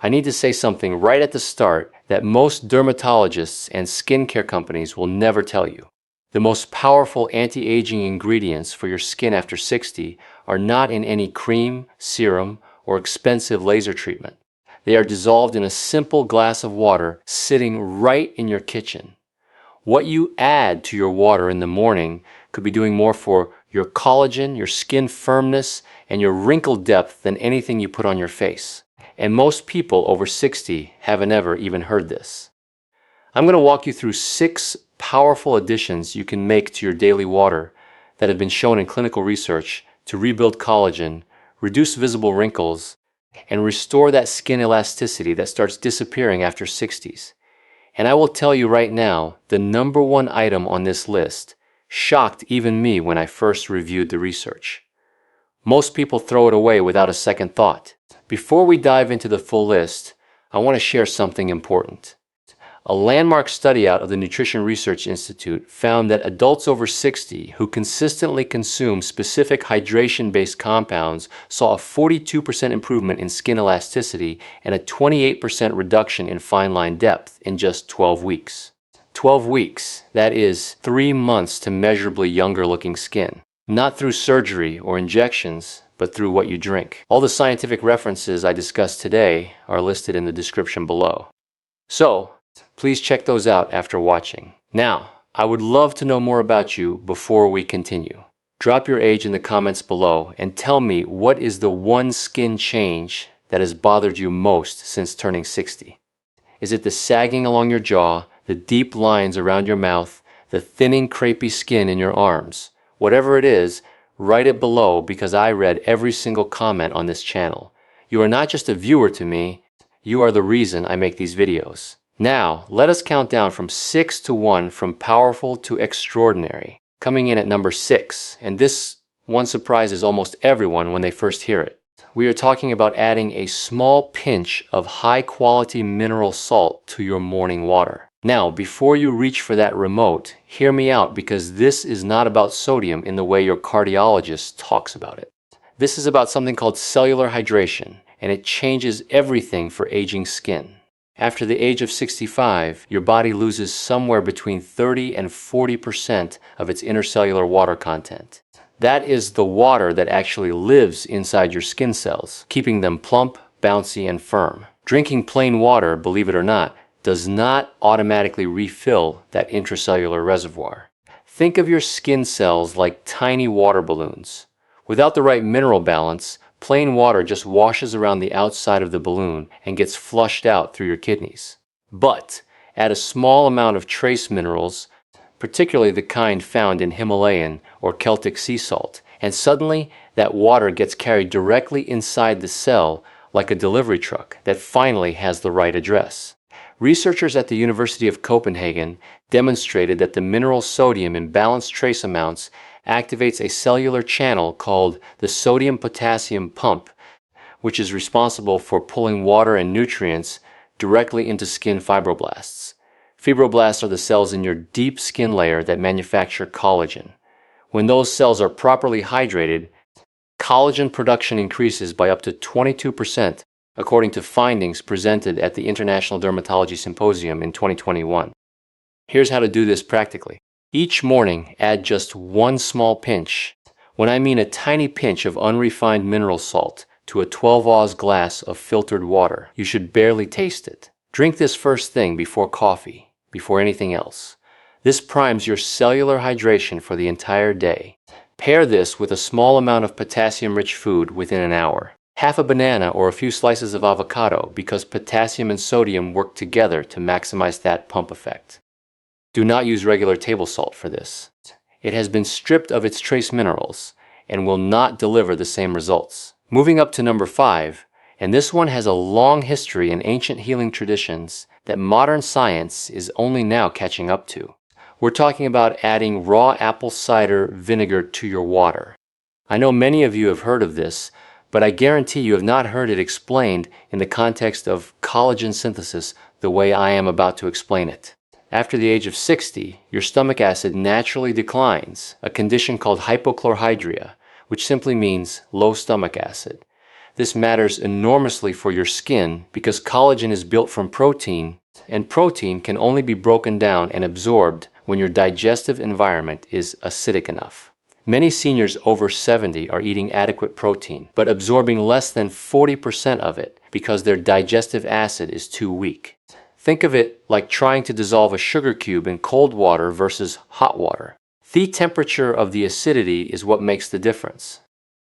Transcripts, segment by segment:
I need to say something right at the start that most dermatologists and skincare companies will never tell you. The most powerful anti-aging ingredients for your skin after 60 are not in any cream, serum, or expensive laser treatment. They are dissolved in a simple glass of water sitting right in your kitchen. What you add to your water in the morning could be doing more for your collagen, your skin firmness, and your wrinkle depth than anything you put on your face. And most people over 60 haven't ever even heard this. I'm going to walk you through 6 powerful additions you can make to your daily water that have been shown in clinical research to rebuild collagen, reduce visible wrinkles, and restore that skin elasticity that starts disappearing after 60s. And I will tell you right now, the number 1 item on this list shocked even me when I first reviewed the research. Most people throw it away without a second thought. Before we dive into the full list, I want to share something important. A landmark study out of the Nutrition Research Institute found that adults over 60 who consistently consume specific hydration-based compounds saw a 42% improvement in skin elasticity and a 28% reduction in fine line depth in just 12 weeks. 12 weeks, that is 3 months to measurably younger looking skin. Not through surgery or injections, but through what you drink. All the scientific references I discussed today are listed in the description below. So, please check those out after watching. Now, I would love to know more about you before we continue. Drop your age in the comments below and tell me what is the one skin change that has bothered you most since turning 60. Is it the sagging along your jaw, the deep lines around your mouth, the thinning crepey skin in your arms? Whatever it is, write it below because I read every single comment on this channel. You are not just a viewer to me, you are the reason I make these videos. Now, let us count down from 6 to 1 from powerful to extraordinary. Coming in at number 6, and this one surprises almost everyone when they first hear it. We are talking about adding a small pinch of high-quality mineral salt to your morning water. Now, before you reach for that remote, hear me out because this is not about sodium in the way your cardiologist talks about it. This is about something called cellular hydration, and it changes everything for aging skin. After the age of 65, your body loses somewhere between 30 and 40% of its intercellular water content. That is the water that actually lives inside your skin cells, keeping them plump, bouncy, and firm. Drinking plain water, believe it or not, does not automatically refill that intracellular reservoir. Think of your skin cells like tiny water balloons. Without the right mineral balance, plain water just washes around the outside of the balloon and gets flushed out through your kidneys. But add a small amount of trace minerals, particularly the kind found in Himalayan or Celtic sea salt, and suddenly that water gets carried directly inside the cell like a delivery truck that finally has the right address. Researchers at the University of Copenhagen demonstrated that the mineral sodium in balanced trace amounts activates a cellular channel called the sodium-potassium pump, which is responsible for pulling water and nutrients directly into skin fibroblasts. Fibroblasts are the cells in your deep skin layer that manufacture collagen. When those cells are properly hydrated, collagen production increases by up to 22%, according to findings presented at the International Dermatology Symposium in 2021. Here's how to do this practically. Each morning, add just 1 small pinch. When I mean a tiny pinch of unrefined mineral salt to a 12-oz glass of filtered water, you should barely taste it. Drink this first thing before coffee, before anything else. This primes your cellular hydration for the entire day. Pair this with a small amount of potassium-rich food within an hour. Half a banana or a few slices of avocado because potassium and sodium work together to maximize that pump effect. Do not use regular table salt for this. It has been stripped of its trace minerals and will not deliver the same results. Moving up to number 5, and this one has a long history in ancient healing traditions that modern science is only now catching up to. We're talking about adding raw apple cider vinegar to your water. I know many of you have heard of this, but I guarantee you have not heard it explained in the context of collagen synthesis the way I am about to explain it. After the age of 60, your stomach acid naturally declines, a condition called hypochlorhydria, which simply means low stomach acid. This matters enormously for your skin because collagen is built from protein, and protein can only be broken down and absorbed when your digestive environment is acidic enough. Many seniors over 70 are eating adequate protein, but absorbing less than 40% of it because their digestive acid is too weak. Think of it like trying to dissolve a sugar cube in cold water versus hot water. The temperature of the acidity is what makes the difference.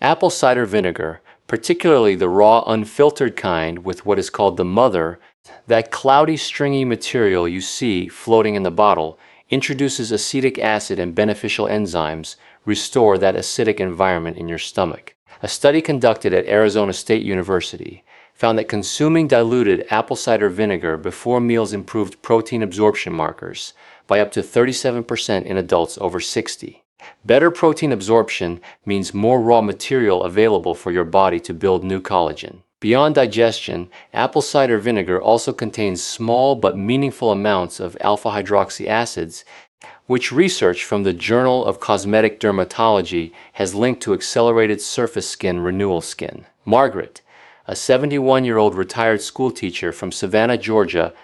Apple cider vinegar, particularly the raw unfiltered kind with what is called the mother, that cloudy stringy material you see floating in the bottle, introduces acetic acid and beneficial enzymes, restore that acidic environment in your stomach. A study conducted at Arizona State University found that consuming diluted apple cider vinegar before meals improved protein absorption markers by up to 37% in adults over 60. Better protein absorption means more raw material available for your body to build new collagen. Beyond digestion, apple cider vinegar also contains small but meaningful amounts of alpha-hydroxy acids, which research from the Journal of Cosmetic Dermatology has linked to accelerated surface skin renewal skin. Margaret, a 71-year-old retired school teacher from Savannah, Georgia,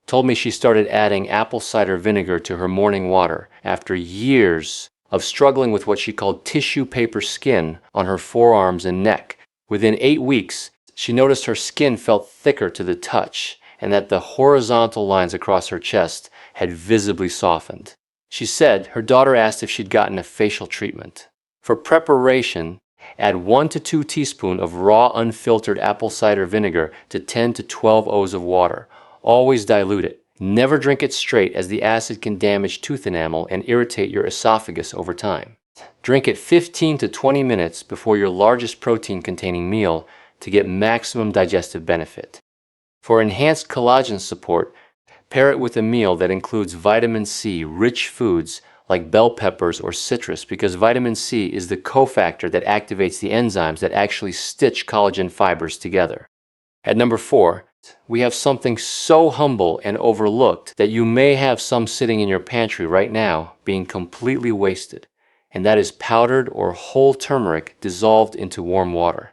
told me she started adding apple cider vinegar to her morning water after years of struggling with what she called tissue paper skin on her forearms and neck. Within 8 weeks, she noticed her skin felt thicker to the touch and that the horizontal lines across her chest had visibly softened. She said her daughter asked if she'd gotten a facial treatment. For preparation, add 1 to 2 teaspoons of raw unfiltered apple cider vinegar to 10 to 12 O's of water. Always dilute it. Never drink it straight as the acid can damage tooth enamel and irritate your esophagus over time. Drink it 15 to 20 minutes before your largest protein-containing meal to get maximum digestive benefit. For enhanced collagen support, pair it with a meal that includes vitamin C-rich foods like bell peppers or citrus because vitamin C is the cofactor that activates the enzymes that actually stitch collagen fibers together. At number 4, we have something so humble and overlooked that you may have some sitting in your pantry right now being completely wasted, and that is powdered or whole turmeric dissolved into warm water.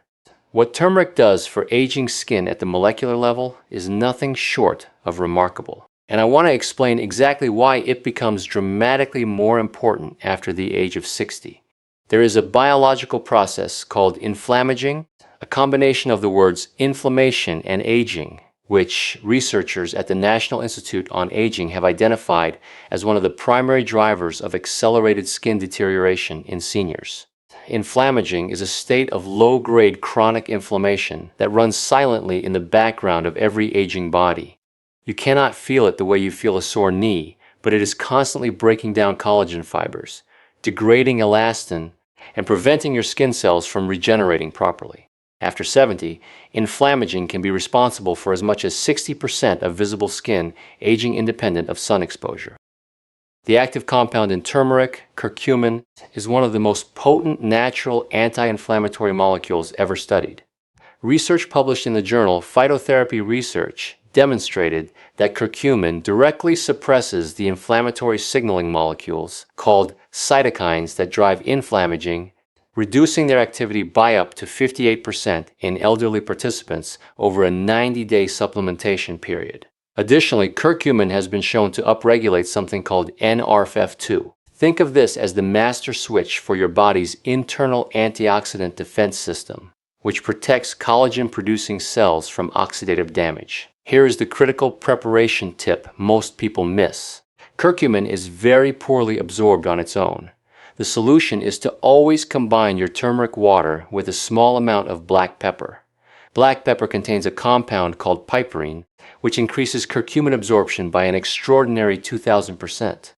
What turmeric does for aging skin at the molecular level is nothing short of remarkable. And I want to explain exactly why it becomes dramatically more important after the age of 60. There is a biological process called inflammaging, a combination of the words inflammation and aging, which researchers at the National Institute on Aging have identified as one of the primary drivers of accelerated skin deterioration in seniors. Inflammaging is a state of low-grade chronic inflammation that runs silently in the background of every aging body. You cannot feel it the way you feel a sore knee, but it is constantly breaking down collagen fibers, degrading elastin, and preventing your skin cells from regenerating properly. After 70, inflammaging can be responsible for as much as 60% of visible skin aging independent of sun exposure. The active compound in turmeric, curcumin, is one of the most potent natural anti-inflammatory molecules ever studied. Research published in the journal Phytotherapy Research demonstrated that curcumin directly suppresses the inflammatory signaling molecules called cytokines that drive inflammaging, reducing their activity by up to 58% in elderly participants over a 90-day supplementation period. Additionally, curcumin has been shown to upregulate something called NRF2. Think of this as the master switch for your body's internal antioxidant defense system, which protects collagen-producing cells from oxidative damage. Here is the critical preparation tip most people miss. Curcumin is very poorly absorbed on its own. The solution is to always combine your turmeric water with a small amount of black pepper. Black pepper contains a compound called piperine, which increases curcumin absorption by an extraordinary 2,000%.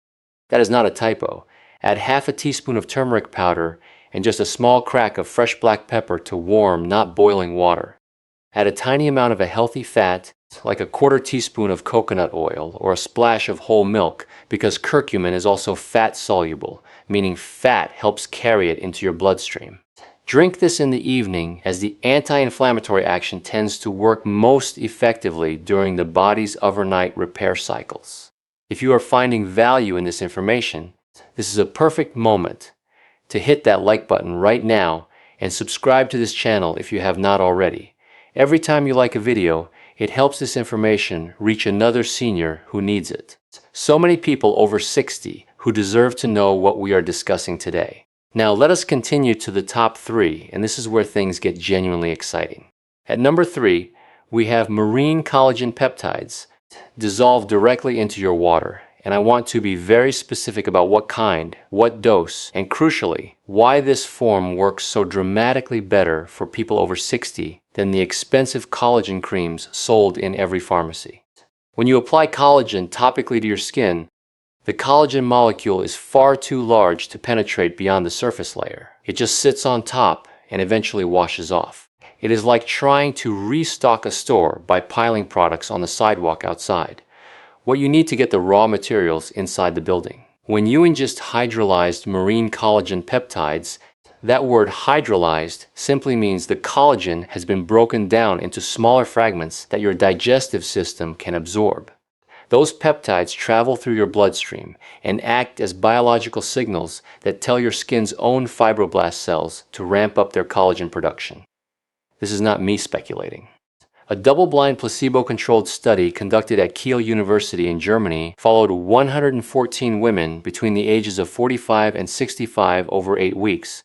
That is not a typo. Add half a teaspoon of turmeric powder and just a small crack of fresh black pepper to warm, not boiling water. Add a tiny amount of a healthy fat, like a quarter teaspoon of coconut oil or a splash of whole milk, because curcumin is also fat soluble, meaning fat helps carry it into your bloodstream. Drink this in the evening as the anti-inflammatory action tends to work most effectively during the body's overnight repair cycles. If you are finding value in this information, this is a perfect moment to hit that like button right now and subscribe to this channel if you have not already. Every time you like a video, it helps this information reach another senior who needs it. So many people over 60 who deserve to know what we are discussing today. Now let us continue to the top 3, and this is where things get genuinely exciting. At number 3, we have marine collagen peptides dissolved directly into your water. And I want to be very specific about what kind, what dose, and crucially, why this form works so dramatically better for people over 60 than the expensive collagen creams sold in every pharmacy. When you apply collagen topically to your skin, the collagen molecule is far too large to penetrate beyond the surface layer. It just sits on top and eventually washes off. It is like trying to restock a store by piling products on the sidewalk outside. What you need to get the raw materials inside the building. When you ingest hydrolyzed marine collagen peptides, that word hydrolyzed simply means the collagen has been broken down into smaller fragments that your digestive system can absorb. Those peptides travel through your bloodstream and act as biological signals that tell your skin's own fibroblast cells to ramp up their collagen production. This is not me speculating. A double-blind placebo-controlled study conducted at Kiel University in Germany followed 114 women between the ages of 45 and 65 over 8 weeks.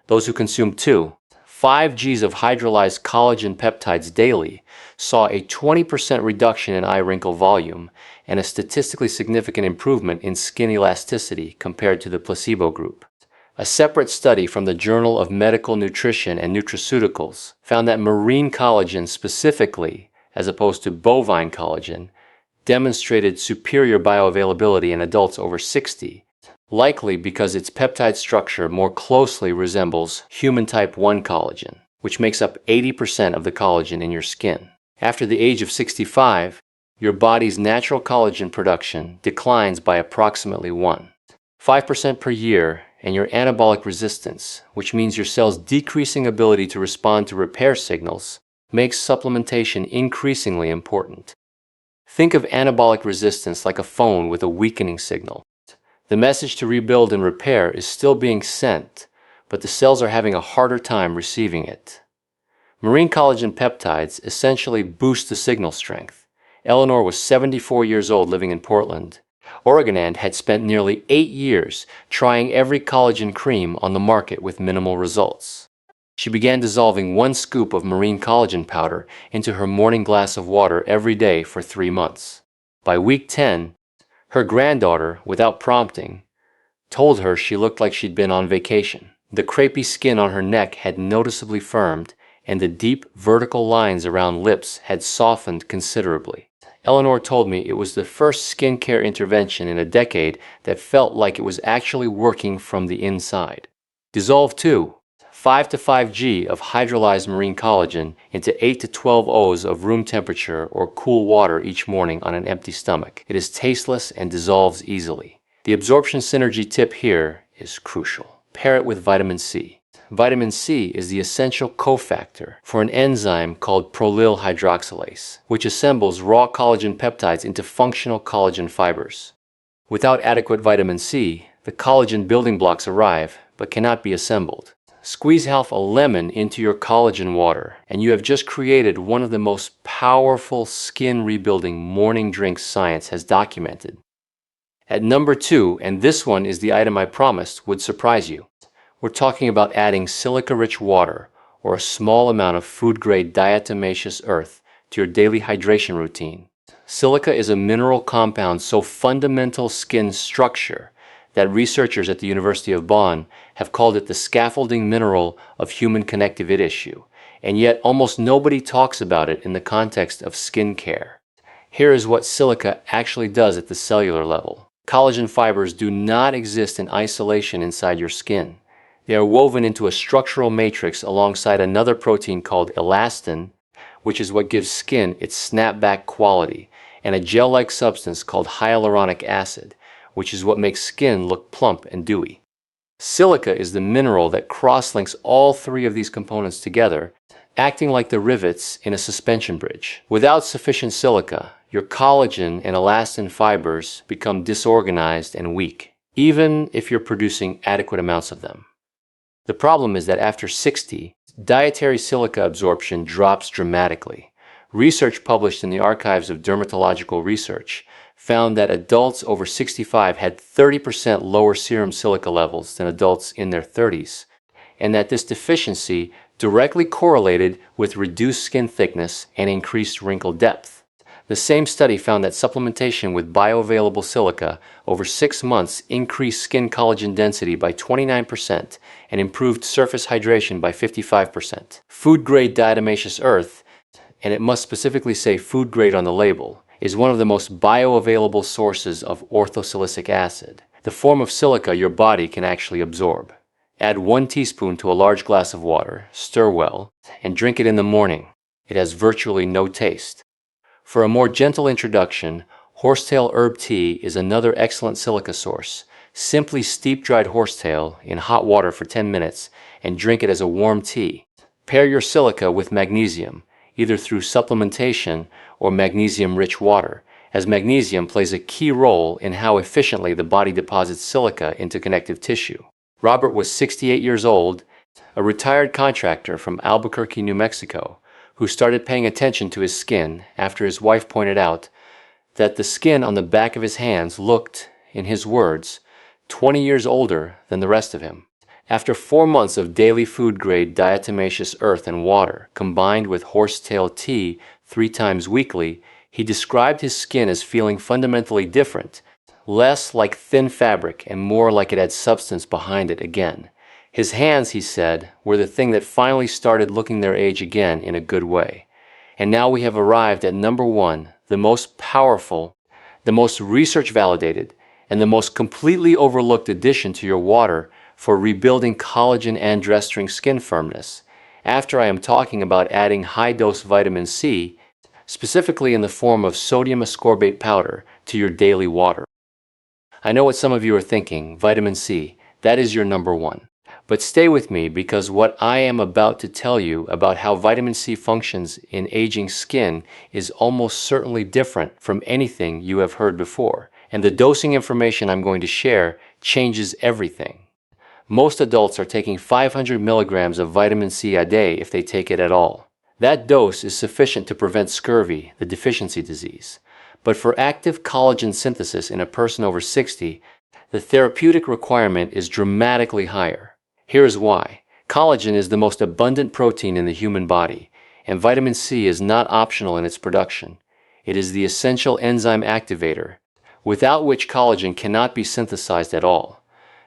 Those who consumed 5 Gs of hydrolyzed collagen peptides daily saw a 20% reduction in eye wrinkle volume and a statistically significant improvement in skin elasticity compared to the placebo group. A separate study from the Journal of Medical Nutrition and Nutraceuticals found that marine collagen specifically, as opposed to bovine collagen, demonstrated superior bioavailability in adults over 60, likely because its peptide structure more closely resembles human type 1 collagen, which makes up 80% of the collagen in your skin. After the age of 65, your body's natural collagen production declines by approximately 5% per year, and your anabolic resistance, which means your cell's decreasing ability to respond to repair signals, makes supplementation increasingly important. Think of anabolic resistance like a phone with a weakening signal. The message to rebuild and repair is still being sent, but the cells are having a harder time receiving it. Marine collagen peptides essentially boost the signal strength. Eleanor was 74 years old living in Portland. Oregon had spent nearly 8 years trying every collagen cream on the market with minimal results. She began dissolving 1 scoop of marine collagen powder into her morning glass of water every day for 3 months. By week 10, her granddaughter, without prompting, told her she looked like she'd been on vacation. The crepey skin on her neck had noticeably firmed, and the deep vertical lines around lips had softened considerably. Eleanor told me it was the first skincare intervention in a decade that felt like it was actually working from the inside. Dissolve 5 to 5 G of hydrolyzed marine collagen into 8 to 12 O's of room temperature or cool water each morning on an empty stomach. It is tasteless and dissolves easily. The absorption synergy tip here is crucial. Pair it with vitamin C. Vitamin C is the essential cofactor for an enzyme called prolyl hydroxylase, which assembles raw collagen peptides into functional collagen fibers. Without adequate vitamin C, the collagen building blocks arrive but cannot be assembled. Squeeze half a lemon into your collagen water, and you have just created one of the most powerful skin rebuilding morning drinks science has documented. At number 2, and this one is the item I promised would surprise you, we're talking about adding silica-rich water or a small amount of food-grade diatomaceous earth to your daily hydration routine. Silica is a mineral compound so fundamental skin structure that researchers at the University of Bonn have called it the scaffolding mineral of human connective tissue, and yet almost nobody talks about it in the context of skin care. Here is what silica actually does at the cellular level. Collagen fibers do not exist in isolation inside your skin. They are woven into a structural matrix alongside another protein called elastin, which is what gives skin its snapback quality, and a gel-like substance called hyaluronic acid, which is what makes skin look plump and dewy. Silica is the mineral that cross-links all 3 of these components together, acting like the rivets in a suspension bridge. Without sufficient silica, your collagen and elastin fibers become disorganized and weak, even if you're producing adequate amounts of them. The problem is that after 60, dietary silica absorption drops dramatically. Research published in the Archives of Dermatological Research found that adults over 65 had 30% lower serum silica levels than adults in their 30s, and that this deficiency directly correlated with reduced skin thickness and increased wrinkle depth. The same study found that supplementation with bioavailable silica over 6 months increased skin collagen density by 29% and improved surface hydration by 55%. Food-grade diatomaceous earth, and it must specifically say food grade on the label, is one of the most bioavailable sources of orthosilicic acid, the form of silica your body can actually absorb. Add 1 teaspoon to a large glass of water, stir well, and drink it in the morning. It has virtually no taste. For a more gentle introduction, horsetail herb tea is another excellent silica source. Simply steep dried horsetail in hot water for 10 minutes and drink it as a warm tea. Pair your silica with magnesium, either through supplementation or magnesium-rich water, as magnesium plays a key role in how efficiently the body deposits silica into connective tissue. Robert was 68 years old, a retired contractor from Albuquerque, New Mexico, who started paying attention to his skin after his wife pointed out that the skin on the back of his hands looked, in his words, 20 years older than the rest of him. After 4 months of daily food-grade diatomaceous earth and water combined with horsetail tea 3 times weekly, he described his skin as feeling fundamentally different, less like thin fabric and more like it had substance behind it again. His hands, he said, were the thing that finally started looking their age again in a good way. And now we have arrived at number 1, the most powerful, the most research-validated, and the most completely overlooked addition to your water for rebuilding collagen and dress-string skin firmness, after I am talking about adding high-dose vitamin C, specifically in the form of sodium ascorbate powder, to your daily water. I know what some of you are thinking, vitamin C, that is your number 1. But stay with me because what I am about to tell you about how vitamin C functions in aging skin is almost certainly different from anything you have heard before, and the dosing information I'm going to share changes everything. Most adults are taking 500 milligrams of vitamin C a day if they take it at all. That dose is sufficient to prevent scurvy, the deficiency disease. But for active collagen synthesis in a person over 60, the therapeutic requirement is dramatically higher. Here's why. Collagen is the most abundant protein in the human body, and vitamin C is not optional in its production. It is the essential enzyme activator, without which collagen cannot be synthesized at all.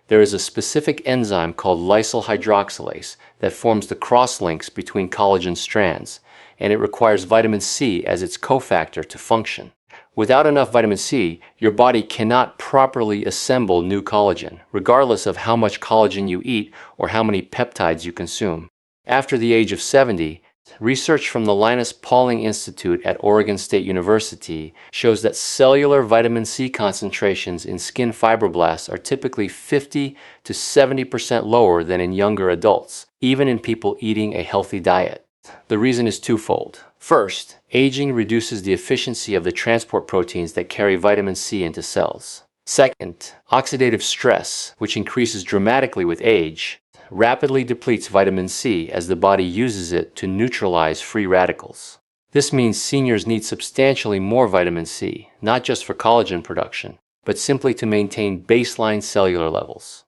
There is a specific enzyme called lysyl hydroxylase that forms the cross-links between collagen strands, and it requires vitamin C as its cofactor to function. Without enough vitamin C, your body cannot properly assemble new collagen, regardless of how much collagen you eat or how many peptides you consume. After the age of 70, research from the Linus Pauling Institute at Oregon State University shows that cellular vitamin C concentrations in skin fibroblasts are typically 50 to 70% lower than in younger adults, even in people eating a healthy diet. The reason is twofold. First, aging reduces the efficiency of the transport proteins that carry vitamin C into cells. Second, oxidative stress, which increases dramatically with age, rapidly depletes vitamin C as the body uses it to neutralize free radicals. This means seniors need substantially more vitamin C, not just for collagen production, but simply to maintain baseline cellular levels.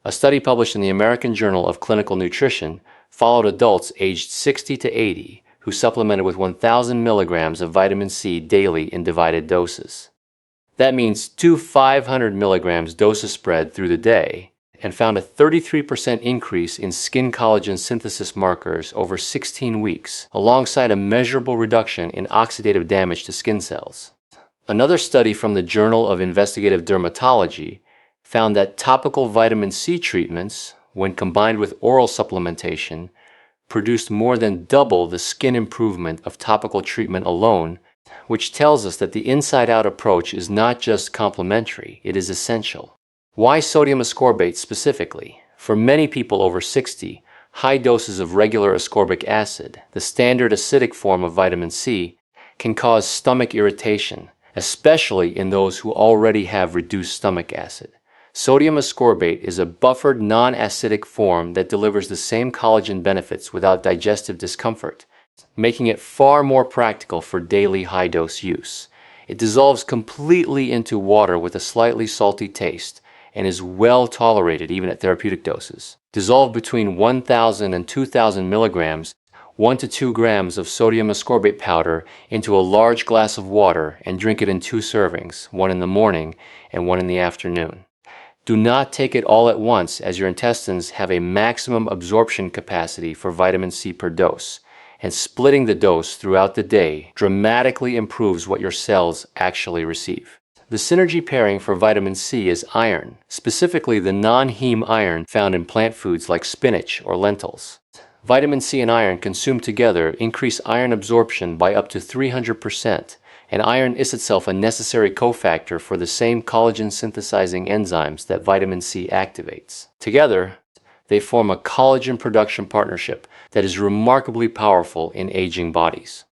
A study published in the American Journal of Clinical Nutrition followed adults aged 60 to 80 who supplemented with 1,000 milligrams of vitamin C daily in divided doses. That means 2 500 milligrams doses spread through the day, and found a 33% increase in skin collagen synthesis markers over 16 weeks, alongside a measurable reduction in oxidative damage to skin cells. Another study from the Journal of Investigative Dermatology found that topical vitamin C treatments, when combined with oral supplementation, produced more than double the skin improvement of topical treatment alone, which tells us that the inside-out approach is not just complementary, it is essential. Why sodium ascorbate specifically? For many people over 60, high doses of regular ascorbic acid, the standard acidic form of vitamin C, can cause stomach irritation, especially in those who already have reduced stomach acid. Sodium ascorbate is a buffered, non-acidic form that delivers the same collagen benefits without digestive discomfort, making it far more practical for daily high-dose use. It dissolves completely into water with a slightly salty taste and is well tolerated even at therapeutic doses. Dissolve between 1,000 and 2,000 milligrams, 1 to 2 grams of sodium ascorbate powder into a large glass of water and drink it in 2 servings, one in the morning and one in the afternoon. Do not take it all at once, as your intestines have a maximum absorption capacity for vitamin C per dose, and splitting the dose throughout the day dramatically improves what your cells actually receive. The synergy pairing for vitamin C is iron, specifically the non-heme iron found in plant foods like spinach or lentils. Vitamin C and iron consumed together increase iron absorption by up to 300%, and iron is itself a necessary cofactor for the same collagen synthesizing enzymes that vitamin C activates. Together, they form a collagen production partnership that is remarkably powerful in aging bodies.